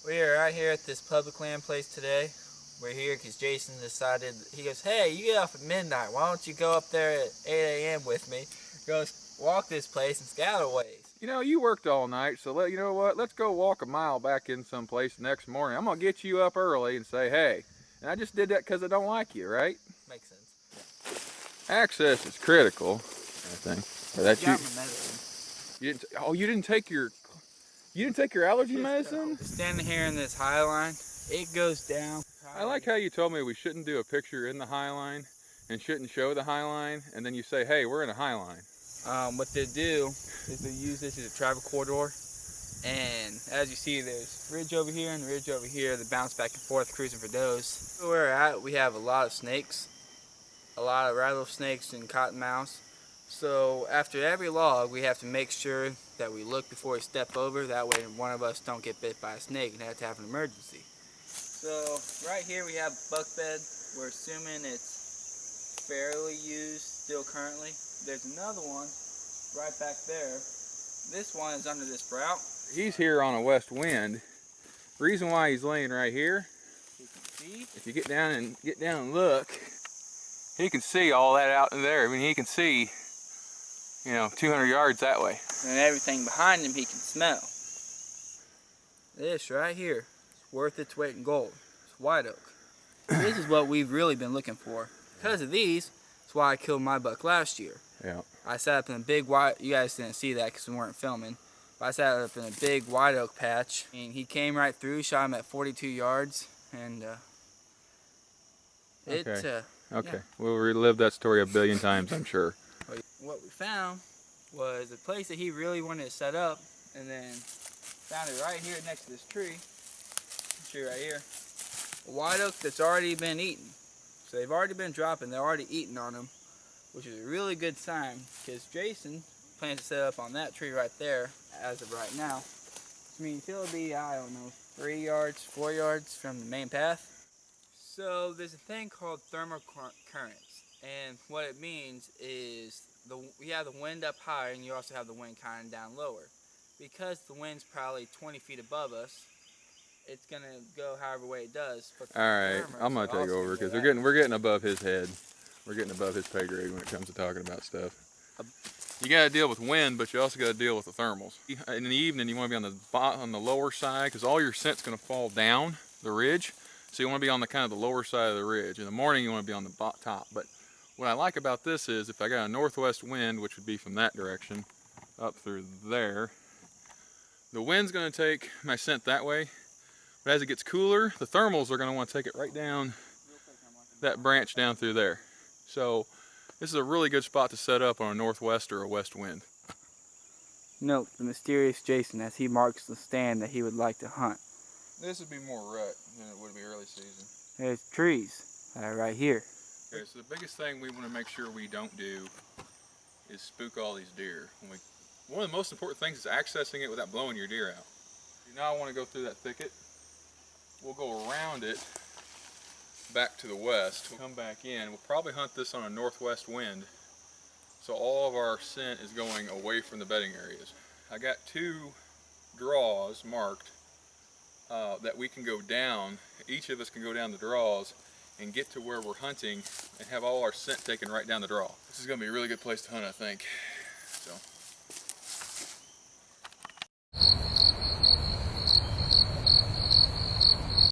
We are out here at this public land place today. We're here because Jason decided, he goes, hey, you get off at midnight. Why don't you go up there at 8 a.m. with me? Go walk this place and scout a ways. You know, you worked all night, so you know what? Let's go walk a mile back in someplace the next morning. I'm going to get you up early and say, hey. And I just did that because I don't like you, right? Makes sense. Access is critical, I think. Got my medicine. You didn't take your allergy medicine? Standing here in this high line, it goes down. I like how you told me we shouldn't do a picture in the high line and shouldn't show the high line, and then you say, hey, we're in a high line. What they do is they use this as a travel corridor, and as you see, there's ridge over here and the ridge over here that bounce back and forth, cruising for does. Where we're at, we have a lot of snakes, a lot of rattlesnakes and cottonmouths. So after every log, we have to make sure that we look before we step over. That way, one of us don't get bit by a snake and have to have an emergency. So right here we have buck bed. We're assuming it's fairly used still currently. There's another one right back there. This one is under this sprout. He's here on a west wind. Reason why he's laying right here, You can see. if you get down and look, he can see all that out in there. I mean, he can see, you know, 200 yards that way. And everything behind him he can smell. This right here is worth its weight in gold. It's white oak. This is what we've really been looking for. Because of these, that's why I killed my buck last year. Yeah. I sat up in a big white, you guys didn't see that because we weren't filming, but I sat up in a big white oak patch, and he came right through, shot him at 42 yards, and Okay. Yeah. We'll relive that story a billion times, I'm sure. What we found was a place that he really wanted to set up, and then found it right here next to this tree right here. A white oak that's already been eaten. So they've already been dropping, they're already eating on them, which is a really good sign, because Jason plans to set up on that tree right there as of right now. Which means he'll be, I don't know, 3 yards, 4 yards from the main path. So there's a thing called thermal currents, and what it means is we have the wind up higher, and you also have the wind kind of down lower. Because the wind's probably 20 feet above us, it's gonna go however way it does. But All right, I'm gonna take over because we're getting above his head. We're getting above his pay grade when it comes to talking about stuff. You gotta deal with wind, but you also gotta deal with the thermals. In the evening, you want to be on the lower side because all your scent's gonna fall down the ridge. So you want to be on the kind of the lower side of the ridge. In the morning, you want to be on the top. But what I like about this is if I got a northwest wind, which would be from that direction up through there, the wind's gonna take my scent that way. But as it gets cooler, the thermals are going to want to take it right down that branch down through there. So this is a really good spot to set up on a northwest or a west wind. Note the mysterious Jason as he marks the stand that he would like to hunt. This would be more rut than it would be early season. There's trees right here. Okay, so the biggest thing we want to make sure we don't do is spook all these deer. One of the most important things is accessing it without blowing your deer out. You now want to go through that thicket. We'll go around it back to the west. We'll come back in. We'll probably hunt this on a northwest wind. So all of our scent is going away from the bedding areas. I got 2 draws marked that we can go down. Each of us can go down the draws and get to where we're hunting and have all our scent taken right down the draw. This is going to be a really good place to hunt, I think. So.